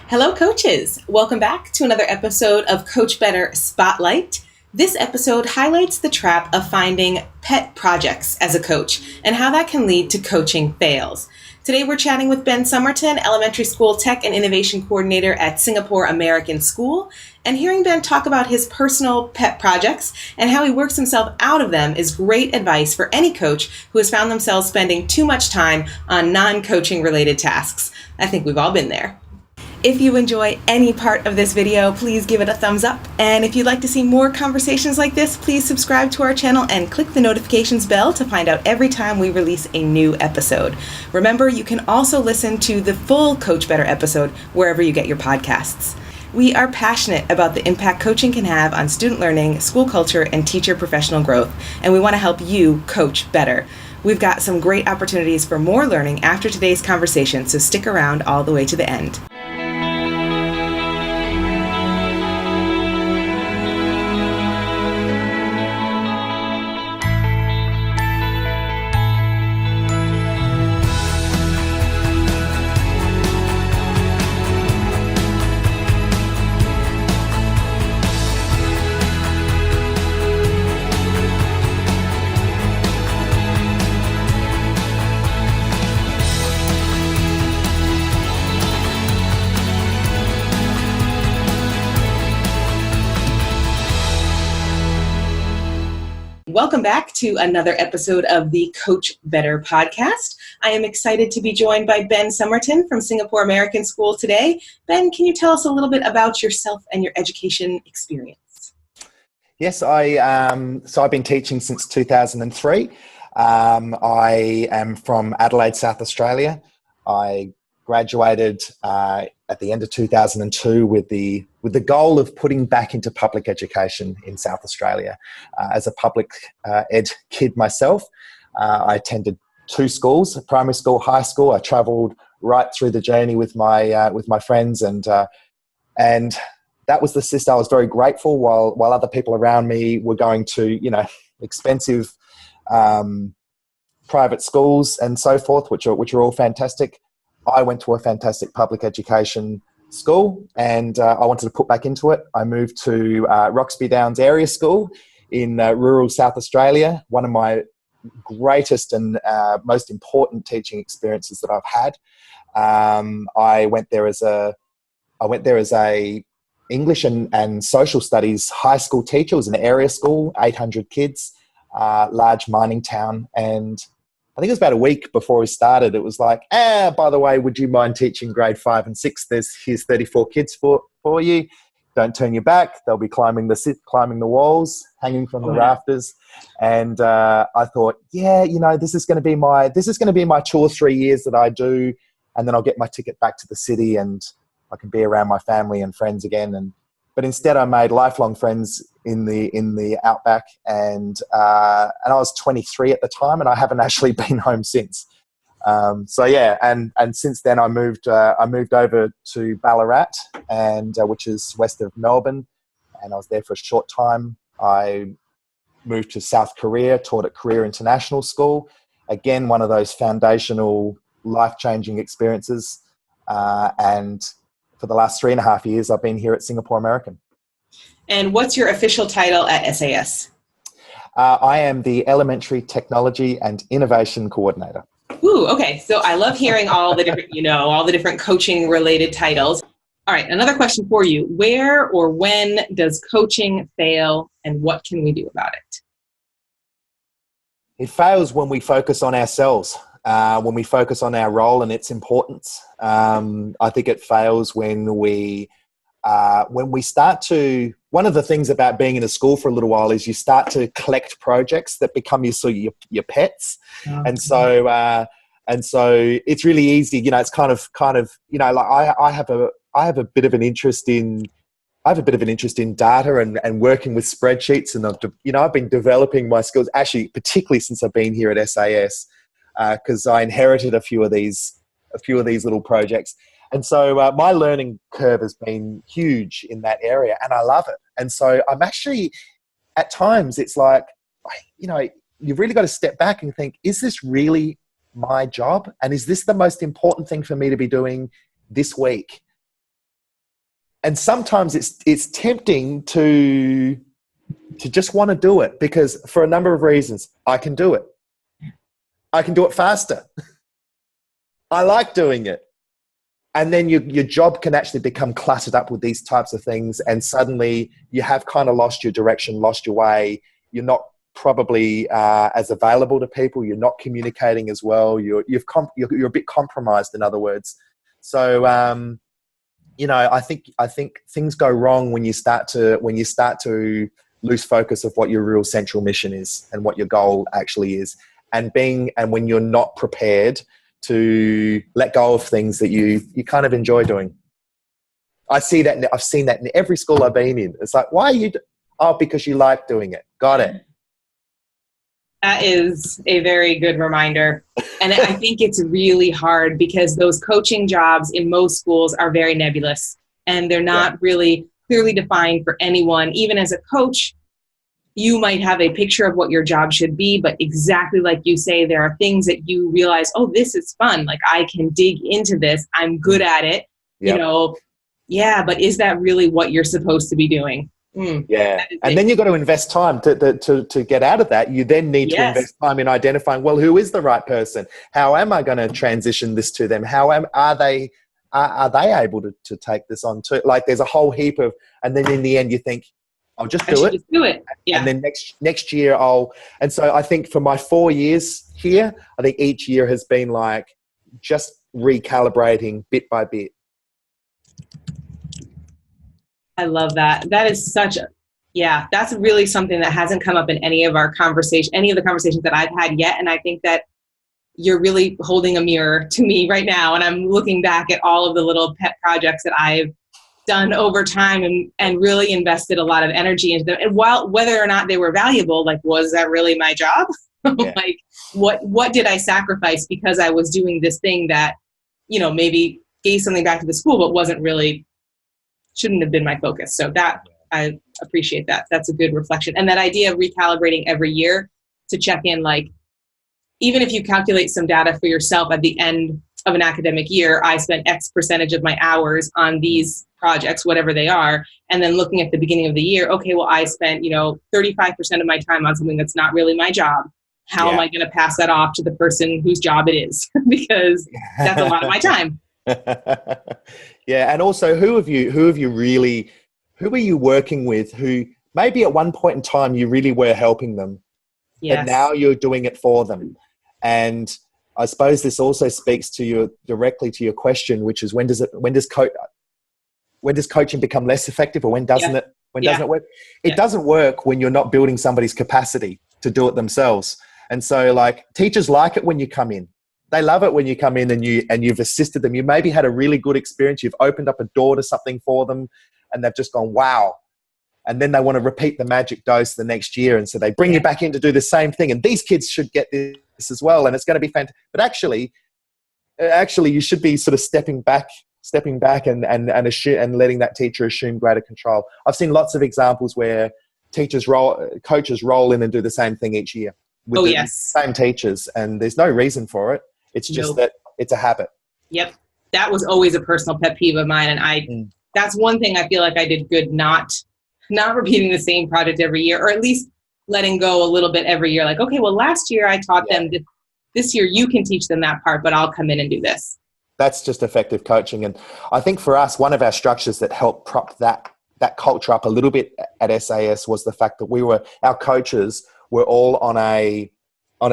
Hello, coaches. Welcome back to another episode of Coach Better Spotlight. This episode highlights the trap of finding pet projects as a coach and how that can lead to coaching fails. Today, we're chatting with Ben Summerton, Elementary School Tech and Innovation Coordinator at Singapore American School, and hearing Ben talk about his personal pet projects and how he works himself out of them is great advice for any coach who has found themselves spending too much time on non-coaching related tasks. I think we've all been there. If you enjoy any part of this video, please give it a thumbs up. And if you'd like to see more conversations like this, please subscribe to our channel and click the notifications bell to find out every time we release a new episode. Remember, you can also listen to the full Coach Better episode wherever you get your podcasts. We are passionate about the impact coaching can have on student learning, school culture, and teacher professional growth, and we want to help you coach better. We've got some great opportunities for more learning after today's conversation, so stick around all the way to the end. Welcome back to another episode of the Coach Better podcast. I am excited to be joined by Ben Summerton from Singapore American School today. Ben, can you tell us a little bit about yourself and your education experience? Yes, I've been teaching since 2003. I am from Adelaide, South Australia. I graduated at the end of 2002 with the goal of putting back into public education in South Australia. As a public ed kid myself, I attended two schools, primary school, high school. I travelled right through the journey with my friends, and that was the system. I was very grateful while other people around me were going to expensive private schools and so forth, which are all fantastic. I went to a fantastic public education school, and I wanted to put back into it. I moved to Roxby Downs Area School in rural South Australia. One of my greatest and most important teaching experiences that I've had. I went there as a English and social studies high school teacher. It was an area school, 800 kids, large mining town, and I think it was about a week before we started. It was like, by the way, would you mind teaching grade 5 and 6? Here's 34 kids for you. Don't turn your back. They'll be climbing the walls, hanging from the rafters. And I thought, this is going to be my 2 or 3 years that I do, and then I'll get my ticket back to the city and I can be around my family and friends again. But instead, I made lifelong friends in the outback, and I was 23 at the time, and I haven't actually been home since. And since then, I moved over to Ballarat, which is west of Melbourne, and I was there for a short time. I moved to South Korea, taught at Korea International School. Again, one of those foundational, life-changing experiences, and for the last 3.5 years, I've been here at Singapore American. And what's your official title at SAS? I am the Elementary Technology and Innovation Coordinator. Ooh, okay. So I love hearing all the different coaching related titles. All right, another question for you. Where or when does coaching fail, and what can we do about it? It fails when we focus on ourselves. When we focus on our role and its importance. I think it fails when we start to. One of the things about being in a school for a little while is you start to collect projects that become your pets, and so it's really easy. It's kind of like I have a bit of an interest in. I have a bit of an interest in data and working with spreadsheets, and I've been developing my skills actually, particularly since I've been here at SAS. Because I inherited a few of these little projects, and so my learning curve has been huge in that area, and I love it. And so I'm actually, at times, it's like, you've really got to step back and think: is this really my job, and is this the most important thing for me to be doing this week? And sometimes it's tempting to just want to do it, because for a number of reasons. I can do it. I can do it faster. I like doing it. And then your job can actually become cluttered up with these types of things, and suddenly you have kind of lost your direction, lost your way. You're not probably as available to people. You're not communicating as well. You're a bit compromised, in other words. So I think things go wrong when you start to lose focus of what your real central mission is and what your goal actually is, and when you're not prepared to let go of things that you kind of enjoy doing. I've seen that in every school I've been in. It's like, why are you? Because you like doing it. Got it. That is a very good reminder. And I think it's really hard because those coaching jobs in most schools are very nebulous, and they're not really clearly defined for anyone. Even as a coach, you might have a picture of what your job should be, but exactly like you say, there are things that you realize, oh, this is fun. Like, I can dig into this. I'm good at it. Yep. But is that really what you're supposed to be doing? Yeah. And then you've got to invest time to get out of that. You then need to invest time in identifying, well, who is the right person? How am I going to transition this to them? Are they able to take this on too? Like, there's a whole heap of, and then in the end you think, I'll just do it. Yeah. And then next year and so I think for my 4 years here, I think each year has been like just recalibrating bit by bit. I love that. That is that's really something that hasn't come up in any of the conversations that I've had yet. And I think that you're really holding a mirror to me right now. And I'm looking back at all of the little pet projects that I've done over time and really invested a lot of energy into them. And whether or not they were valuable, like, was that really my job? Yeah. Like, what did I sacrifice because I was doing this thing that, maybe gave something back to the school, but shouldn't have been my focus. So that, I appreciate that. That's a good reflection. And that idea of recalibrating every year to check in, like, even if you calculate some data for yourself at the end of an academic year, I spent X percentage of my hours on these projects, whatever they are, and then looking at the beginning of the year, okay, well, I spent 35% of my time on something that's not really my job. How am I going to pass that off to the person whose job it is? Because that's a lot of my time. Yeah, and also who are you working with who maybe at one point in time you really were helping them, but now you're doing it for them. And I suppose this also speaks directly to your question, which is when does coaching become less effective, or when doesn't it work? It doesn't work when you're not building somebody's capacity to do it themselves. And so, like, teachers like it when you come in. They love it when you come in and you've assisted them. You maybe had a really good experience. You've opened up a door to something for them, and they've just gone, wow. And then they want to repeat the magic dose the next year. And so they bring you back in to do the same thing. And these kids should get this as well. And it's going to be fantastic. But actually you should be sort of stepping back and letting that teacher assume greater control. I've seen lots of examples where coaches roll in and do the same thing each year with the same teachers. And there's no reason for it. It's just that it's a habit. Yep. That was always a personal pet peeve of mine. And that's one thing I feel like I did good, not repeating the same project every year, or at least letting go a little bit every year. Like, okay, well, last year I taught them this year you can teach them that part, but I'll come in and do this. That's just effective coaching. And I think for us, one of our structures that helped prop that culture up a little bit at SAS was the fact that our coaches were all on a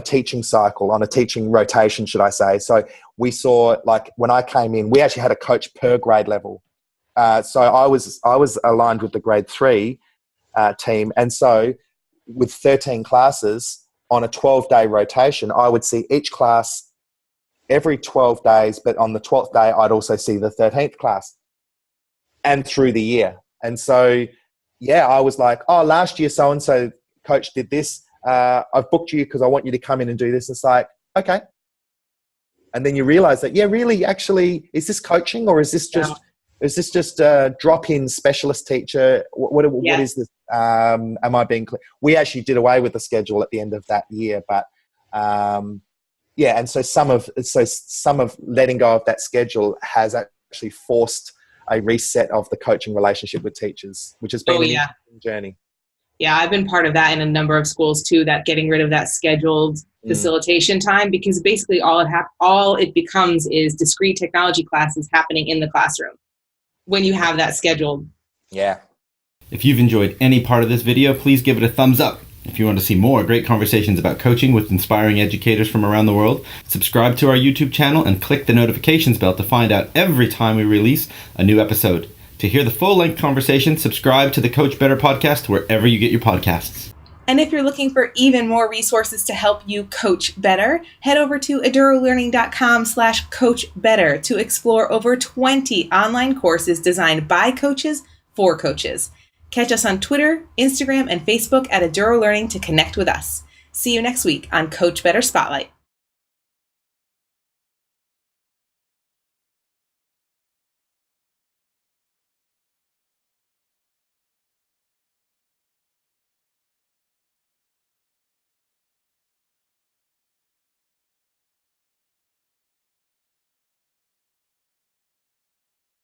teaching cycle, on a teaching rotation, should I say. So we saw, like, when I came in, we actually had a coach per grade level. So I was aligned with the grade 3 team. And so with 13 classes on a 12-day rotation, I would see each class every 12 days, but on the 12th day, I'd also see the 13th class and through the year. And so, I was like, oh, last year so-and-so coach did this. I've booked you because I want you to come in and do this. It's like, okay. And then you realize that, really, actually, is this coaching, or is this just a drop-in specialist teacher? What is this? Am I being clear? We actually did away with the schedule at the end of that year, but and so some of letting go of that schedule has actually forced a reset of the coaching relationship with teachers, which has been an interesting journey. Yeah, I've been part of that in a number of schools too, that getting rid of that scheduled facilitation time, because basically all it becomes is discrete technology classes happening in the classroom when you have that scheduled. Yeah. If you've enjoyed any part of this video, please give it a thumbs up. If you want to see more great conversations about coaching with inspiring educators from around the world, subscribe to our YouTube channel and click the notifications bell to find out every time we release a new episode. To hear the full-length conversation, subscribe to the Coach Better podcast wherever you get your podcasts. And if you're looking for even more resources to help you coach better, head over to edurolearning.com/coachbetter to explore over 20 online courses designed by coaches for coaches. Catch us on Twitter, Instagram, and Facebook at Eduro Learning to connect with us. See you next week on Coach Better Spotlight.